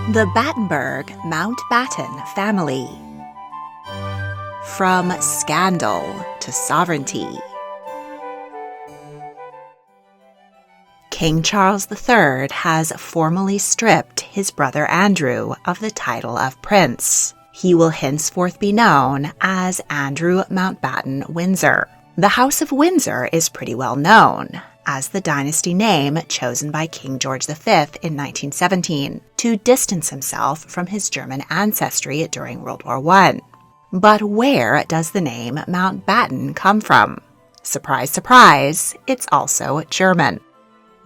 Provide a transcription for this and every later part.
The Battenberg Mountbatten Family. From scandal to sovereignty. King Charles III has formally stripped his brother Andrew of the title of prince. He will henceforth be known as Andrew Mountbatten Windsor. The House of Windsor is pretty well known as the dynasty name chosen by King George V in 1917 to distance himself from his German ancestry during World War I. But where does the name Mountbatten come from? Surprise, surprise, it's also German.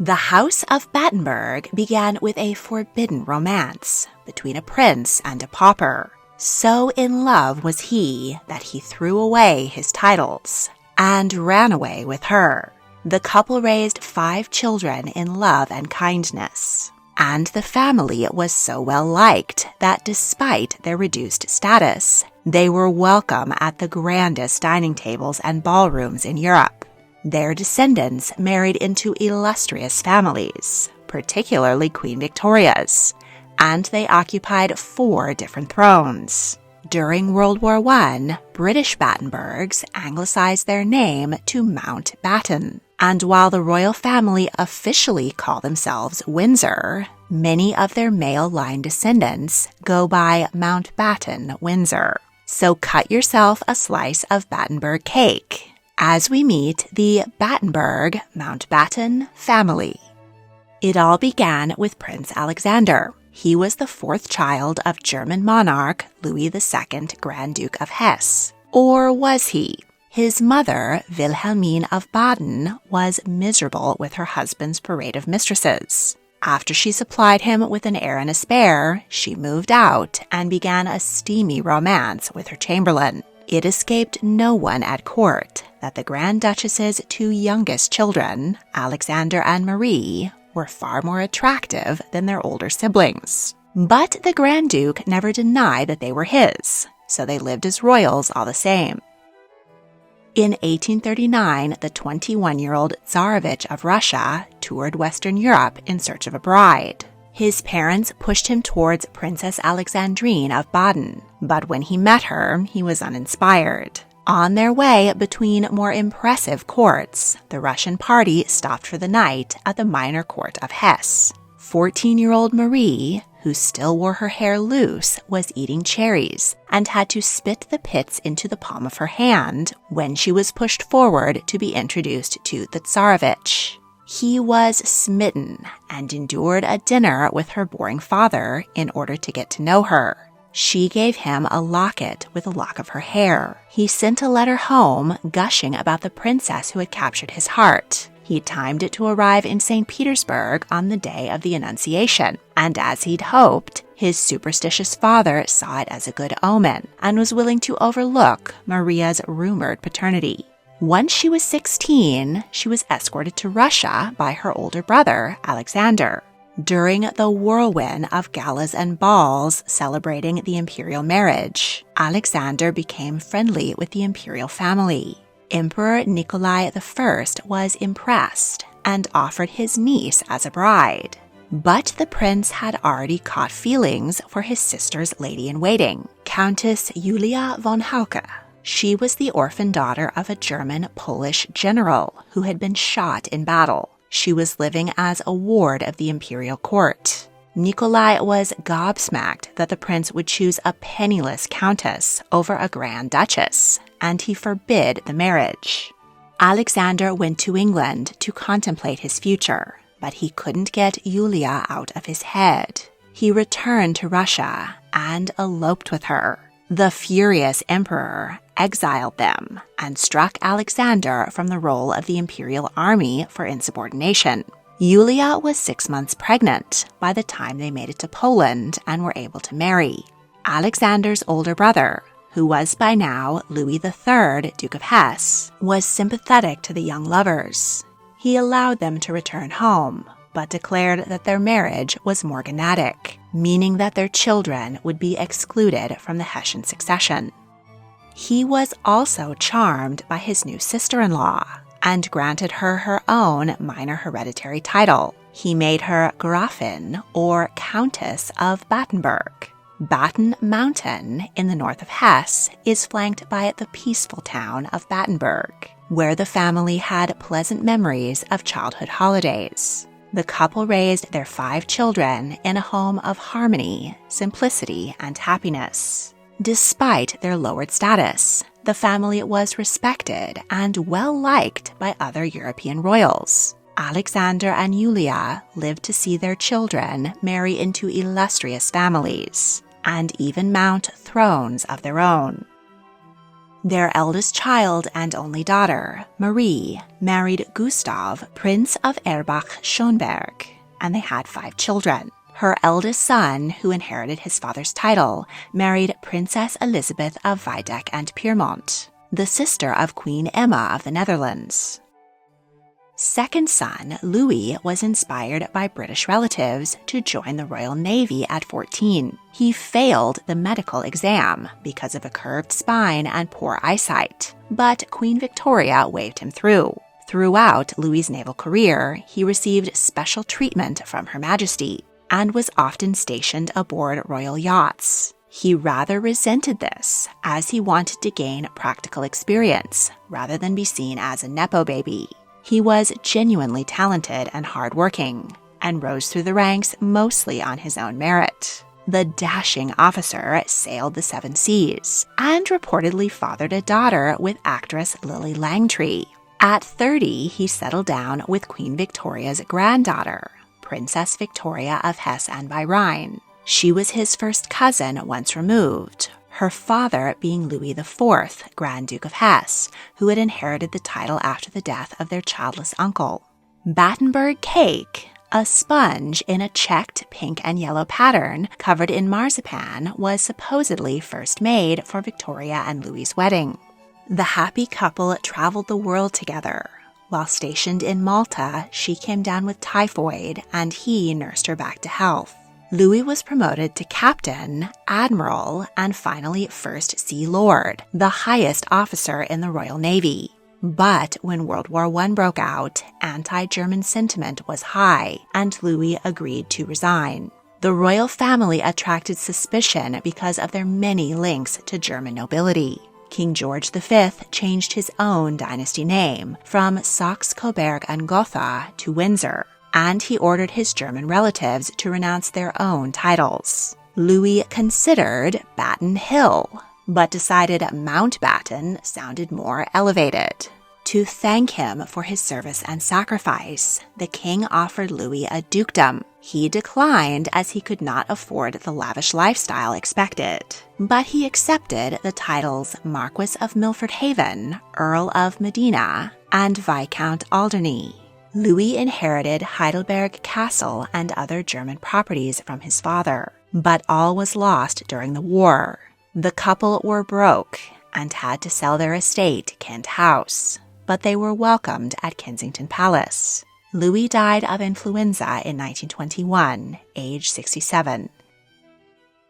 The House of Battenberg began with a forbidden romance between a prince and a pauper. So in love was he that he threw away his titles and ran away with her. The couple raised 5 children in love and kindness, and the family was so well liked that despite their reduced status, they were welcome at the grandest dining tables and ballrooms in Europe. Their descendants married into illustrious families, particularly Queen Victoria's, and they occupied 4 different thrones. During World War I, British Battenbergs anglicized their name to Mountbatten, and while the royal family officially call themselves Windsor, many of their male line descendants go by Mountbatten Windsor. So cut yourself a slice of Battenberg cake as we meet the Battenberg Mountbatten family. It all began with Prince Alexander. He was the 4th child of German monarch Louis II, Grand Duke of Hesse. Or was he? His mother, Wilhelmine of Baden, was miserable with her husband's parade of mistresses. After she supplied him with an heir and a spare, she moved out and began a steamy romance with her chamberlain. It escaped no one at court that the Grand Duchess's 2 youngest children, Alexander and Marie, were far more attractive than their older siblings. But the Grand Duke never denied that they were his, so they lived as royals all the same. In 1839, the 21-year-old Tsarevich of Russia toured Western Europe in search of a bride. His parents pushed him towards Princess Alexandrine of Baden, but when he met her, he was uninspired. On their way between more impressive courts, the Russian party stopped for the night at the minor court of Hesse. 14-year-old Marie, who still wore her hair loose, was eating cherries and had to spit the pits into the palm of her hand when she was pushed forward to be introduced to the Tsarevich. He was smitten and endured a dinner with her boring father in order to get to know her. She gave him a locket with a lock of her hair. He sent a letter home gushing about the princess who had captured his heart. He timed it to arrive in St. Petersburg on the day of the Annunciation, and as he'd hoped, his superstitious father saw it as a good omen and was willing to overlook Maria's rumored paternity. Once she was 16, she was escorted to Russia by her older brother, Alexander. During the whirlwind of galas and balls celebrating the imperial marriage, Alexander became friendly with the imperial family. Emperor Nikolai I was impressed and offered his niece as a bride. But the prince had already caught feelings for his sister's lady-in-waiting, Countess Julia von Hauke. She was the orphan daughter of a German-Polish general who had been shot in battle. She was living as a ward of the imperial court. Nikolai was gobsmacked that the prince would choose a penniless countess over a grand duchess, and he forbid the marriage. Alexander went to England to contemplate his future, but he couldn't get Julia out of his head. He returned to Russia and eloped with her. The furious emperor exiled them and struck Alexander from the roll of the imperial army for insubordination. Julia was 6 months pregnant by the time they made it to Poland and were able to marry. Alexander's older brother, who was by now Louis III, Duke of Hesse, was sympathetic to the young lovers. He allowed them to return home, but declared that their marriage was morganatic, meaning that their children would be excluded from the Hessian succession. He was also charmed by his new sister-in-law and granted her her own minor hereditary title. He made her Gräfin, or Countess of Battenberg. Batten Mountain, in the north of Hesse, is flanked by the peaceful town of Battenberg, where the family had pleasant memories of childhood holidays. The couple raised their 5 children in a home of harmony, simplicity, and happiness. Despite their lowered status, the family was respected and well-liked by other European royals. Alexander and Julia lived to see their children marry into illustrious families, and even mount thrones of their own. Their eldest child and only daughter, Marie, married Gustav, Prince of Erbach-Schönberg, and they had 5 children. Her eldest son, who inherited his father's title, married Princess Elizabeth of Waldeck and Pyrmont, the sister of Queen Emma of the Netherlands. Second son, Louis, was inspired by British relatives to join the Royal Navy at 14. He failed the medical exam because of a curved spine and poor eyesight, but Queen Victoria waved him through. Throughout Louis's naval career, he received special treatment from Her Majesty and was often stationed aboard royal yachts. He rather resented this, as he wanted to gain practical experience rather than be seen as a nepo baby. He was genuinely talented and hardworking, and rose through the ranks mostly on his own merit. The dashing officer sailed the 7 seas, and reportedly fathered a daughter with actress Lily Langtry. At 30, he settled down with Queen Victoria's granddaughter, Princess Victoria of Hesse and by Rhine. She was his first cousin once removed, her father being Louis IV, Grand Duke of Hesse, who had inherited the title after the death of their childless uncle. Battenberg cake, a sponge in a checked pink and yellow pattern covered in marzipan, was supposedly first made for Victoria and Louis's wedding. The happy couple traveled the world together. While stationed in Malta, she came down with typhoid, and he nursed her back to health. Louis was promoted to captain, admiral, and finally First Sea Lord, the highest officer in the Royal Navy. But when World War I broke out, anti-German sentiment was high, and Louis agreed to resign. The royal family attracted suspicion because of their many links to German nobility. King George V changed his own dynasty name from Saxe-Coburg and Gotha to Windsor, and he ordered his German relatives to renounce their own titles. Louis considered Batten Hill, but decided Mountbatten sounded more elevated. To thank him for his service and sacrifice, the king offered Louis a dukedom. He declined as he could not afford the lavish lifestyle expected, but he accepted the titles Marquess of Milford Haven, Earl of Medina, and Viscount Alderney. Louis inherited Heidelberg Castle and other German properties from his father, but all was lost during the war. The couple were broke and had to sell their estate, Kent House, but they were welcomed at Kensington Palace. Louis died of influenza in 1921, age 67.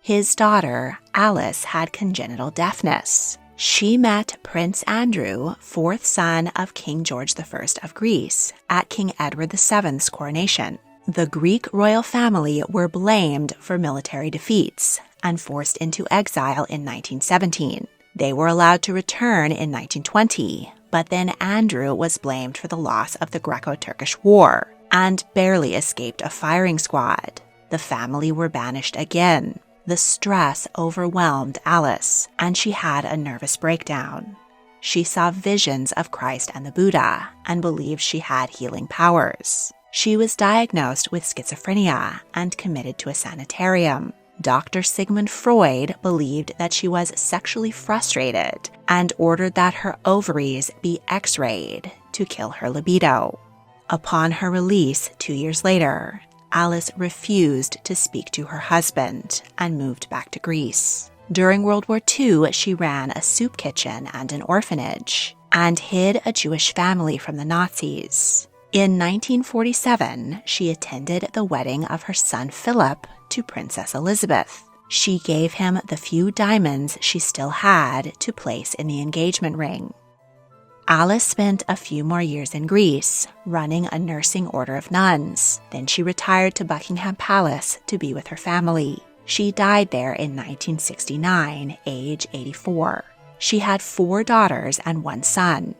His daughter, Alice, had congenital deafness. She met Prince Andrew, 4th son of King George I of Greece, at King Edward VII's coronation. The Greek royal family were blamed for military defeats and forced into exile in 1917. They were allowed to return in 1920, but then Andrew was blamed for the loss of the Greco-Turkish War and barely escaped a firing squad. The family were banished again. The stress overwhelmed Alice, and she had a nervous breakdown. She saw visions of Christ and the Buddha and believed she had healing powers. She was diagnosed with schizophrenia and committed to a sanitarium. Dr. Sigmund Freud believed that she was sexually frustrated and ordered that her ovaries be x-rayed to kill her libido. Upon her release 2 years later, Alice refused to speak to her husband and moved back to Greece. During World War II, she ran a soup kitchen and an orphanage and hid a Jewish family from the Nazis. In 1947, she attended the wedding of her son Philip to Princess Elizabeth. She gave him the few diamonds she still had to place in the engagement ring. Alice spent a few more years in Greece, running a nursing order of nuns. Then she retired to Buckingham Palace to be with her family. She died there in 1969, age 84. She had 4 daughters and 1 son.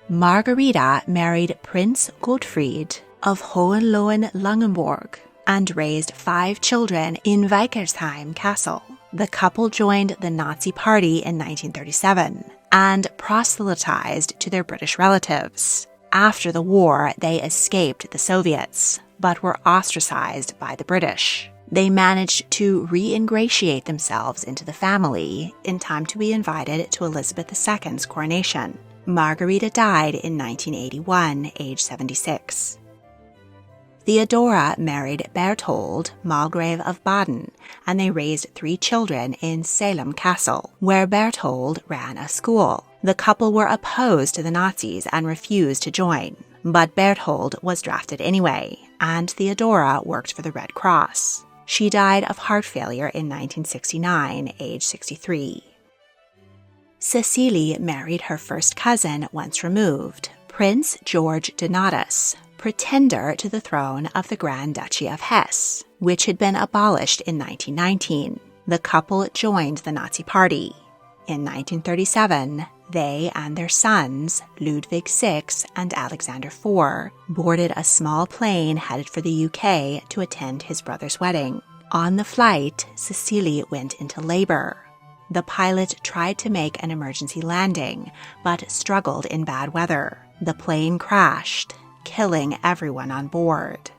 Margarita married Prince Gottfried of Hohenlohe-Langenburg and raised 5 children in Weikersheim Castle. The couple joined the Nazi Party in 1937 and proselytized to their British relatives. After the war, they escaped the Soviets, but were ostracized by the British. They managed to re-ingratiate themselves into the family in time to be invited to Elizabeth II's coronation. Margarita died in 1981, age 76. Theodora married Berthold, Margrave of Baden, and they raised 3 children in Salem Castle, where Berthold ran a school. The couple were opposed to the Nazis and refused to join, but Berthold was drafted anyway, and Theodora worked for the Red Cross. She died of heart failure in 1969, age 63. Cecily married her first cousin once removed, Prince George Donatus, pretender to the throne of the Grand Duchy of Hesse, which had been abolished in 1919. The couple joined the Nazi Party. In 1937, they and their sons, Ludwig VI and Alexander IV, boarded a small plane headed for the UK to attend his brother's wedding. On the flight, Cecily went into labor. The pilot tried to make an emergency landing, but struggled in bad weather. The plane crashed, killing everyone on board.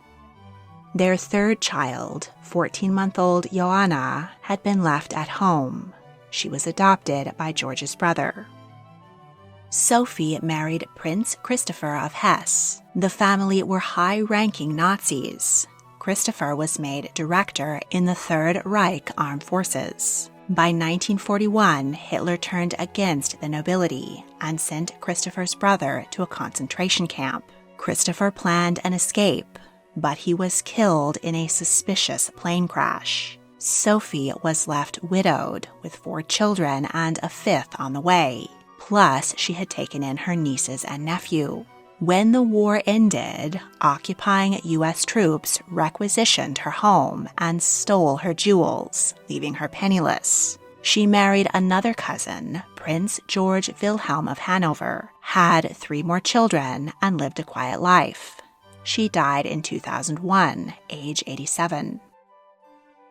Their 3rd child, 14-month-old Joanna, had been left at home. She was adopted by George's brother. Sophie married Prince Christopher of Hesse. The family were high-ranking Nazis. Christopher was made director in the Third Reich Armed Forces. By 1941, Hitler turned against the nobility and sent Christopher's brother to a concentration camp. Christopher planned an escape, but he was killed in a suspicious plane crash. Sophie was left widowed with 4 children and a 5th on the way. Plus, she had taken in her nieces and nephew. When the war ended, occupying U.S. troops requisitioned her home and stole her jewels, leaving her penniless. She married another cousin, Prince George Wilhelm of Hanover, had 3 more children, and lived a quiet life. She died in 2001, age 87.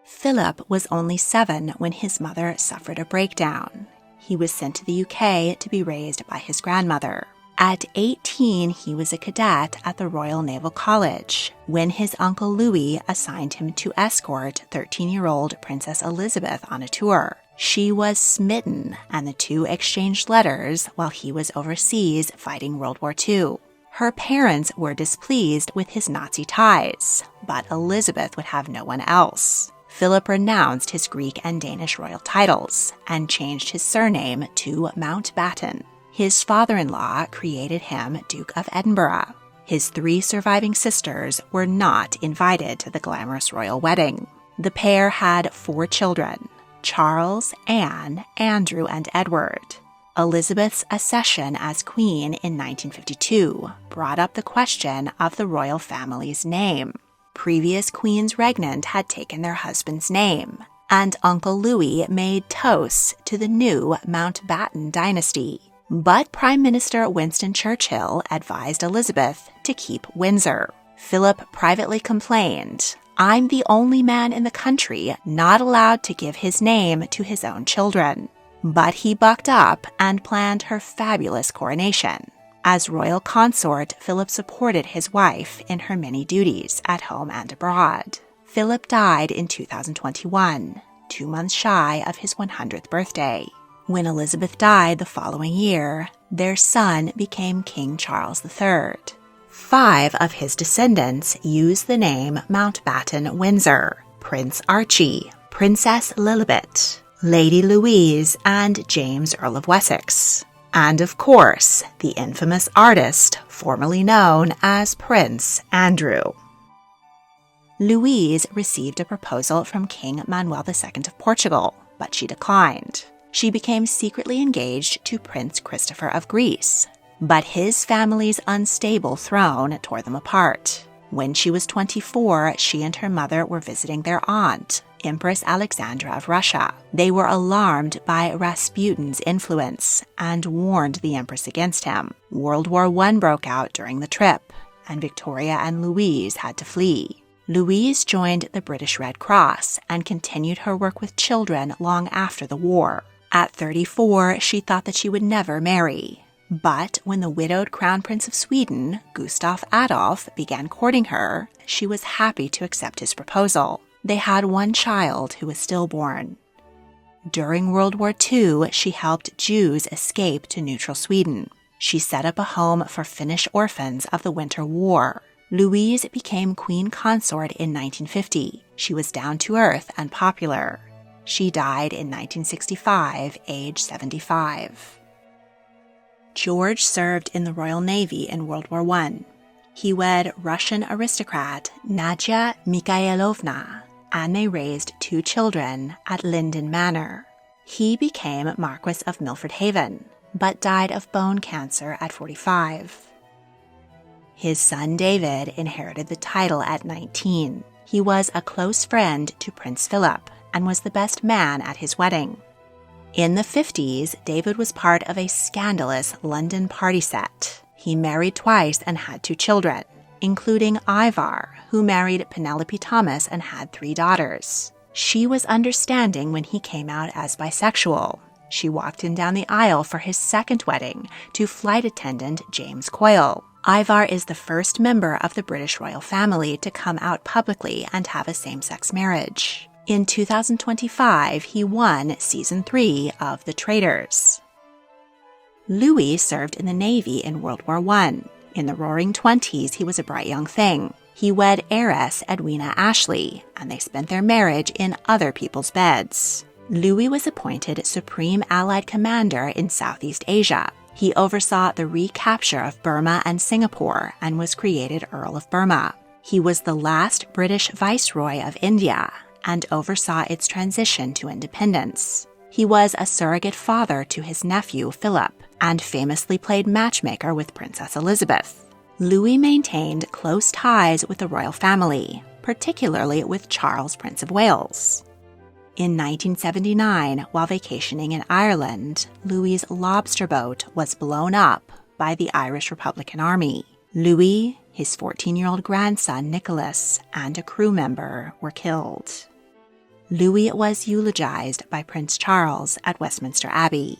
Philip was only 7 when his mother suffered a breakdown. He was sent to the UK to be raised by his grandmother. At 18, he was a cadet at the Royal Naval College when his uncle Louis assigned him to escort 13-year-old Princess Elizabeth on a tour. She was smitten, and the 2 exchanged letters while he was overseas fighting World War II. Her parents were displeased with his Nazi ties, but Elizabeth would have no one else. Philip renounced his Greek and Danish royal titles and changed his surname to Mountbatten. His father-in-law created him Duke of Edinburgh. His 3 surviving sisters were not invited to the glamorous royal wedding. The pair had 4 children: Charles, Anne, Andrew, and Edward. Elizabeth's accession as queen in 1952 brought up the question of the royal family's name. Previous queens regnant had taken their husband's name, and Uncle Louis made toasts to the new Mountbatten dynasty. But Prime Minister Winston Churchill advised Elizabeth to keep Windsor. Philip privately complained, "I'm the only man in the country not allowed to give his name to his own children." But he bucked up and planned her fabulous coronation. As royal consort, Philip supported his wife in her many duties at home and abroad. Philip died in 2021, 2 months shy of his 100th birthday. When Elizabeth died the following year, their son became King Charles III. 5 of his descendants used the name Mountbatten Windsor: Prince Archie, Princess Lilibet, Lady Louise, and James, Earl of Wessex. And of course, the infamous artist formerly known as Prince Andrew. Louise received a proposal from King Manuel II of Portugal, but she declined. She became secretly engaged to Prince Christopher of Greece, but his family's unstable throne tore them apart. When she was 24, she and her mother were visiting their aunt, Empress Alexandra of Russia. They were alarmed by Rasputin's influence and warned the Empress against him. World War I broke out during the trip, and Victoria and Louise had to flee. Louise joined the British Red Cross and continued her work with children long after the war. At 34, she thought that she would never marry. But when the widowed Crown Prince of Sweden, Gustav Adolf, began courting her, she was happy to accept his proposal. They had one child who was stillborn. During World War II, she helped Jews escape to neutral Sweden. She set up a home for Finnish orphans of the Winter War. Louise became queen consort in 1950. She was down-to-earth and popular. She died in 1965, age 75. George served in the Royal Navy in World War I. He wed Russian aristocrat Nadia Mikhailovna, and they raised 2 children at Linden Manor. He became Marquess of Milford Haven, but died of bone cancer at 45. His son David inherited the title at 19. He was a close friend to Prince Philip and was the best man at his wedding. In the 50s, David was part of a scandalous London party set. He married twice and had 2 children, including Ivar, who married Penelope Thomas and had 3 daughters. She was understanding when he came out as bisexual. She walked him down the aisle for his second wedding to flight attendant James Coyle. Ivar is the first member of the British royal family to come out publicly and have a same-sex marriage. In 2025, he won Season 3 of The Traitors. Louis served in the Navy in World War I. In the Roaring Twenties, he was a bright young thing. He wed heiress Edwina Ashley, and they spent their marriage in other people's beds. Louis was appointed Supreme Allied Commander in Southeast Asia. He oversaw the recapture of Burma and Singapore and was created Earl of Burma. He was the last British Viceroy of India and oversaw its transition to independence. He was a surrogate father to his nephew, Philip, and famously played matchmaker with Princess Elizabeth. Louis maintained close ties with the royal family, particularly with Charles, Prince of Wales. In 1979, while vacationing in Ireland, Louis's lobster boat was blown up by the Irish Republican Army. Louis, his 14-year-old grandson Nicholas, and a crew member were killed. Louis was eulogized by Prince Charles at Westminster Abbey.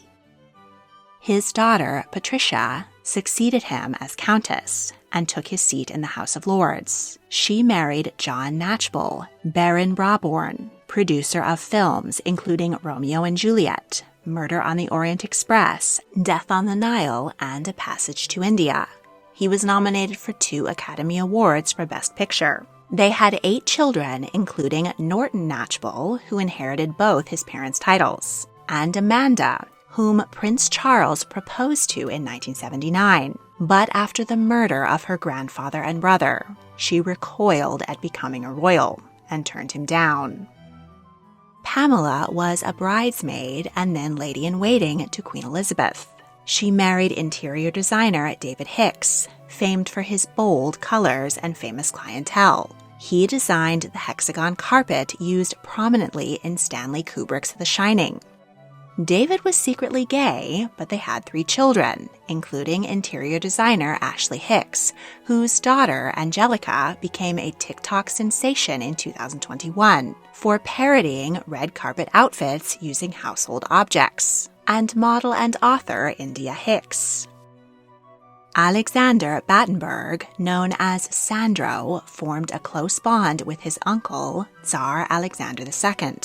His daughter, Patricia, succeeded him as Countess and took his seat in the House of Lords. She married John Knatchbull, Baron Brabourne, producer of films including Romeo and Juliet, Murder on the Orient Express, Death on the Nile, and A Passage to India. He was nominated for 2 Academy Awards for Best Picture. They had 8 children, including Norton Knatchbull, who inherited both his parents' titles, and Amanda, whom Prince Charles proposed to in 1979. But after the murder of her grandfather and brother, she recoiled at becoming a royal and turned him down. Pamela was a bridesmaid and then lady-in-waiting to Queen Elizabeth. She married interior designer David Hicks, famed for his bold colors and famous clientele. He designed the hexagon carpet used prominently in Stanley Kubrick's The Shining. David was secretly gay, but they had 3 children, including interior designer Ashley Hicks, whose daughter, Angelica, became a TikTok sensation in 2021 for parodying red carpet outfits using household objects, and model and author India Hicks. Alexander Battenberg, known as Sandro, formed a close bond with his uncle, Tsar Alexander II.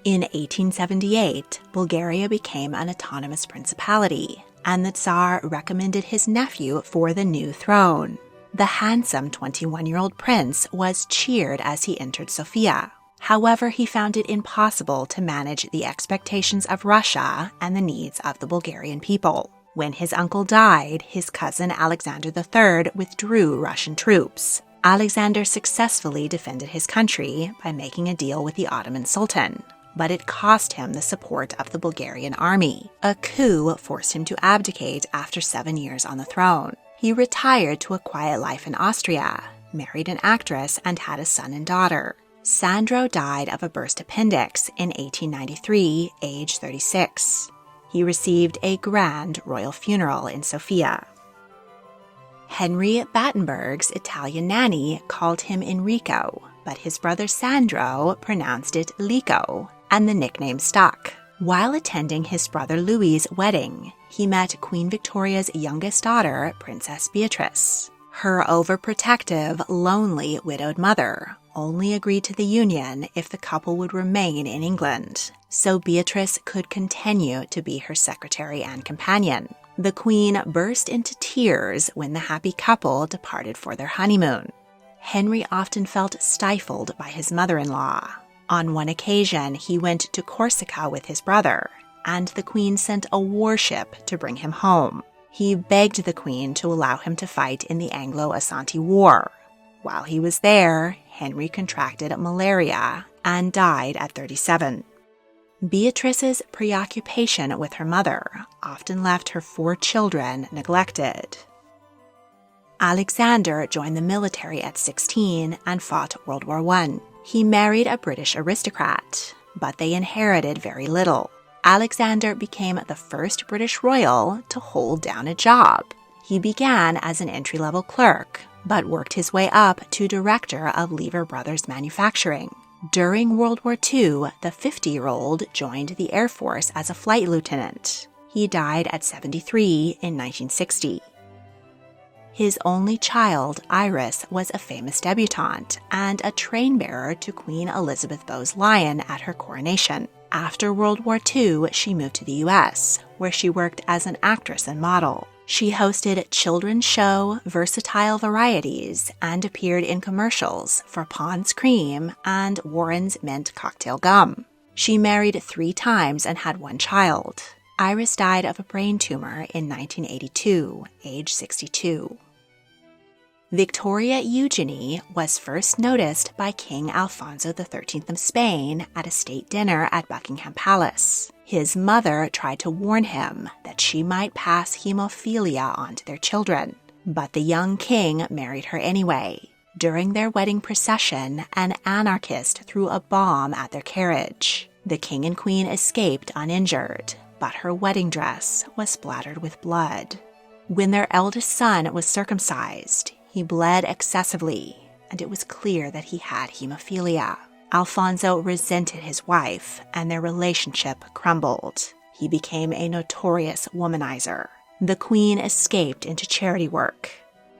In 1878, Bulgaria became an autonomous principality, and the Tsar recommended his nephew for the new throne. The handsome 21-year-old prince was cheered as he entered Sofia. However, he found it impossible to manage the expectations of Russia and the needs of the Bulgarian people. When his uncle died, his cousin Alexander III withdrew Russian troops. Alexander successfully defended his country by making a deal with the Ottoman Sultan, but it cost him the support of the Bulgarian army. A coup forced him to abdicate after 7 years on the throne. He retired to a quiet life in Austria, married an actress, and had a son and daughter. Sandro died of a burst appendix in 1893, age 36. He received a grand royal funeral in Sofia. Henry Battenberg's Italian nanny called him Enrico, but his brother Sandro pronounced it Lico, and the nickname stuck. While attending his brother Louis' wedding, he met Queen Victoria's youngest daughter, Princess Beatrice. Her overprotective, lonely, widowed mother only agreed to the union if the couple would remain in England, so Beatrice could continue to be her secretary and companion. The Queen burst into tears when the happy couple departed for their honeymoon. Henry often felt stifled by his mother-in-law. On one occasion, he went to Corsica with his brother, and the Queen sent a warship to bring him home. He begged the Queen to allow him to fight in the Anglo-Asante War. While he was there, Henry contracted malaria and died at 37. Beatrice's preoccupation with her mother often left her 4 children neglected. Alexander joined the military at 16 and fought World War I. He married a British aristocrat, but they inherited very little. Alexander became the first British royal to hold down a job. He began as an entry-level clerk, but worked his way up to director of Lever Brothers Manufacturing. During World War II, the 50-year-old joined the Air Force as a flight lieutenant. He died at 73 in 1960. His only child, Iris, was a famous debutante and a train-bearer to Queen Elizabeth Bowes Lyon at her coronation. After World War II, she moved to the U.S., where she worked as an actress and model. She hosted children's show Versatile Varieties and appeared in commercials for Pond's Cream and Warren's Mint Cocktail Gum. She married 3 times and had 1 child. Iris died of a brain tumor in 1982, age 62. Victoria Eugenie was first noticed by King Alfonso XIII of Spain at a state dinner at Buckingham Palace. His mother tried to warn him that she might pass hemophilia on to their children, but the young king married her anyway. During their wedding procession, an anarchist threw a bomb at their carriage. The king and queen escaped uninjured, but her wedding dress was splattered with blood. When their eldest son was circumcised, he bled excessively, and it was clear that he had hemophilia. Alfonso resented his wife, and their relationship crumbled. He became a notorious womanizer. The queen escaped into charity work.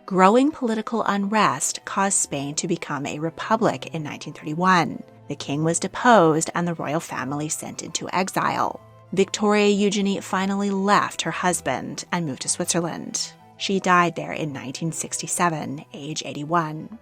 Growing political unrest caused Spain to become a republic in 1931. The king was deposed and the royal family sent into exile. Victoria Eugenie finally left her husband and moved to Switzerland. She died there in 1967, age 81.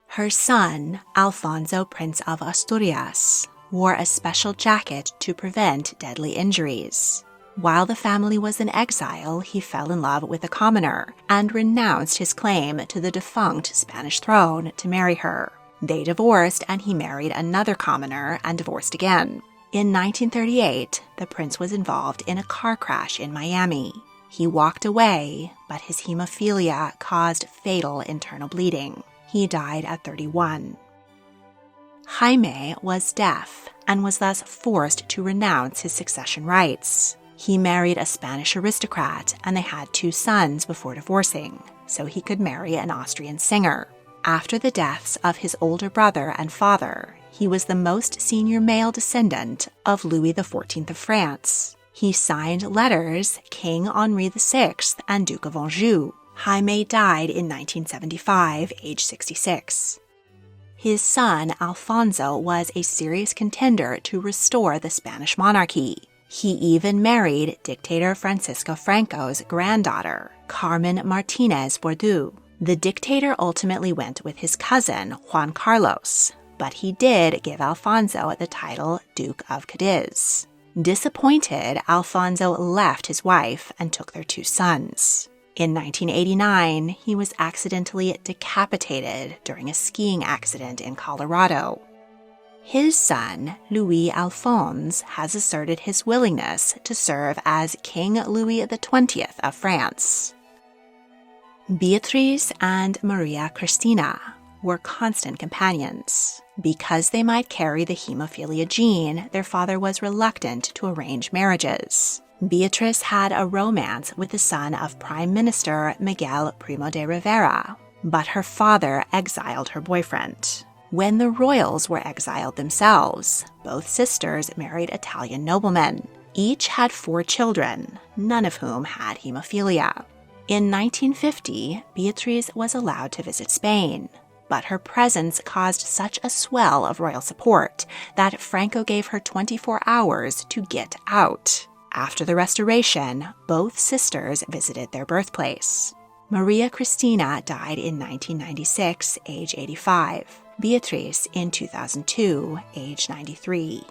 Her son, Alfonso, Prince of Asturias, wore a special jacket to prevent deadly injuries. While the family was in exile, he fell in love with a commoner and renounced his claim to the defunct Spanish throne to marry her. They divorced, and he married another commoner and divorced again. In 1938, the prince was involved in a car crash in Miami. He walked away, but his hemophilia caused fatal internal bleeding. He died at 31. Jaime was deaf and was thus forced to renounce his succession rights. He married a Spanish aristocrat, and they had 2 sons before divorcing, so he could marry an Austrian singer. After the deaths of his older brother and father, he was the most senior male descendant of Louis XIV of France. He signed letters King Henri VI and Duke of Anjou. Jaime died in 1975, age 66. His son, Alfonso, was a serious contender to restore the Spanish monarchy. He even married dictator Francisco Franco's granddaughter, Carmen Martinez Bordeaux. The dictator ultimately went with his cousin, Juan Carlos, but he did give Alfonso the title Duke of Cadiz. Disappointed, Alfonso left his wife and took their 2 sons. In 1989, he was accidentally decapitated during a skiing accident in Colorado. His son, Louis Alphonse, has asserted his willingness to serve as King Louis XX of France. Beatrice and Maria Cristina were constant companions. Because they might carry the hemophilia gene, their father was reluctant to arrange marriages. Beatrice had a romance with the son of Prime Minister Miguel Primo de Rivera, but her father exiled her boyfriend. When the royals were exiled themselves, both sisters married Italian noblemen. Each had 4 children, none of whom had hemophilia. In 1950, Beatrice was allowed to visit Spain, but her presence caused such a swell of royal support that Franco gave her 24 hours to get out. After the restoration, both sisters visited their birthplace. Maria Cristina died in 1996, age 85. Beatrice in 2002, age 93.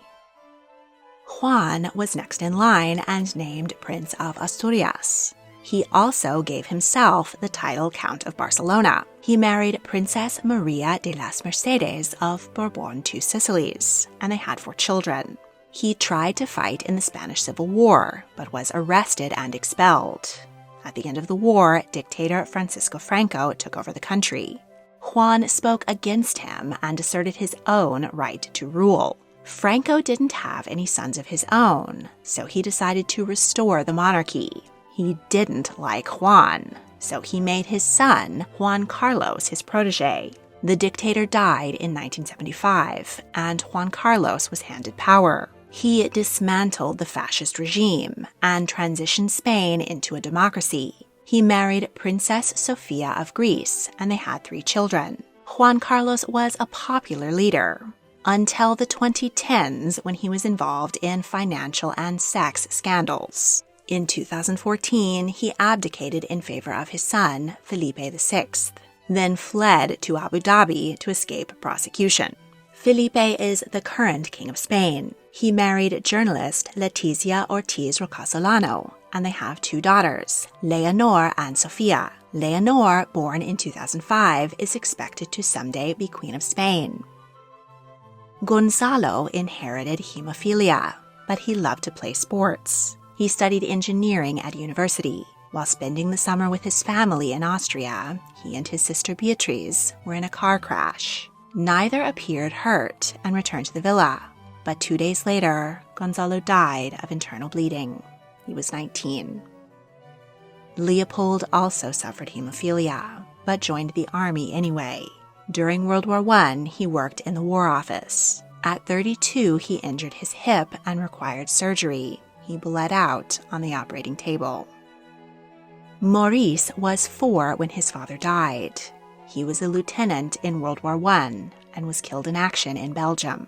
Juan was next in line and named Prince of Asturias. He also gave himself the title Count of Barcelona. He married Princess Maria de las Mercedes of Bourbon to Sicilies, and they had 4 children. He tried to fight in the Spanish Civil War, but was arrested and expelled. At the end of the war, dictator Francisco Franco took over the country. Juan spoke against him and asserted his own right to rule. Franco didn't have any sons of his own, so he decided to restore the monarchy. He didn't like Juan, so he made his son, Juan Carlos, his protege. The dictator died in 1975, and Juan Carlos was handed power. He dismantled the fascist regime and transitioned Spain into a democracy. He married Princess Sofia of Greece, and they had 3 children. Juan Carlos was a popular leader, until the 2010s when he was involved in financial and sex scandals. In 2014, he abdicated in favor of his son, Felipe VI, then fled to Abu Dhabi to escape prosecution. Felipe is the current king of Spain. He married journalist Letizia Ortiz Rocasolano, and they have 2 daughters, Leonor and Sofia. Leonor, born in 2005, is expected to someday be Queen of Spain. Gonzalo inherited hemophilia, but he loved to play sports. He studied engineering at university. While spending the summer with his family in Austria, he and his sister Beatrice were in a car crash. Neither appeared hurt and returned to the villa, but 2 days later, Gonzalo died of internal bleeding. He was 19. Leopold also suffered hemophilia, but joined the army anyway. During World War I, he worked in the War Office. At 32, he injured his hip and required surgery. He bled out on the operating table. Maurice was 4 when his father died. He was a lieutenant in World War I and was killed in action in Belgium.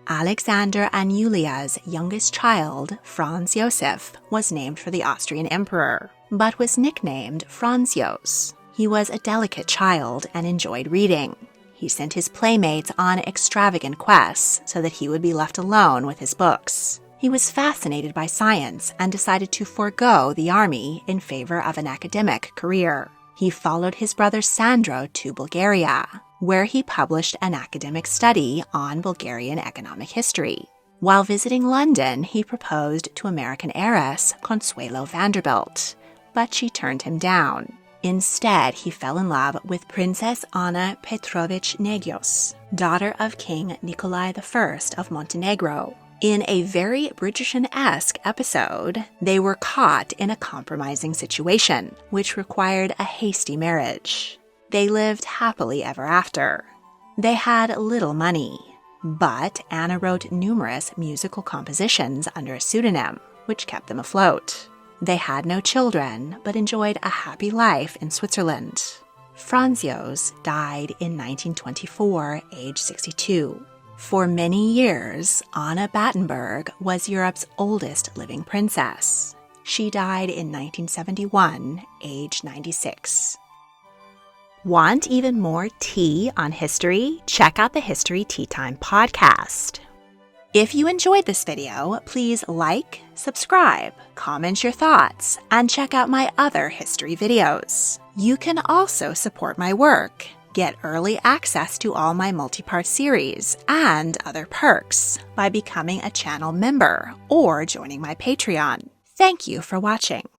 Alexander and Julia's youngest child, Franz Josef, was named for the Austrian emperor, but was nicknamed Franzos. He was a delicate child and enjoyed reading. He sent his playmates on extravagant quests so that he would be left alone with his books. He was fascinated by science and decided to forego the army in favor of an academic career. He followed his brother Sandro to Bulgaria, where he published an academic study on Bulgarian economic history. While visiting London, he proposed to American heiress Consuelo Vanderbilt, but she turned him down. Instead, he fell in love with Princess Anna Petrovich Negios, daughter of King Nikolai I of Montenegro. In a very Bridgerton-esque episode, they were caught in a compromising situation, which required a hasty marriage. They lived happily ever after. They had little money, but Anna wrote numerous musical compositions under a pseudonym, which kept them afloat. They had no children, but enjoyed a happy life in Switzerland. Franzos died in 1924, age 62. For many years, Anna Battenberg was Europe's oldest living princess. She died in 1971, age 96. Want even more tea on history? Check out the History Tea Time podcast. If you enjoyed this video, please like, subscribe, comment your thoughts, and check out my other history videos. You can also support my work. Get early access to all my multi-part series and other perks by becoming a channel member or joining my Patreon. Thank you for watching.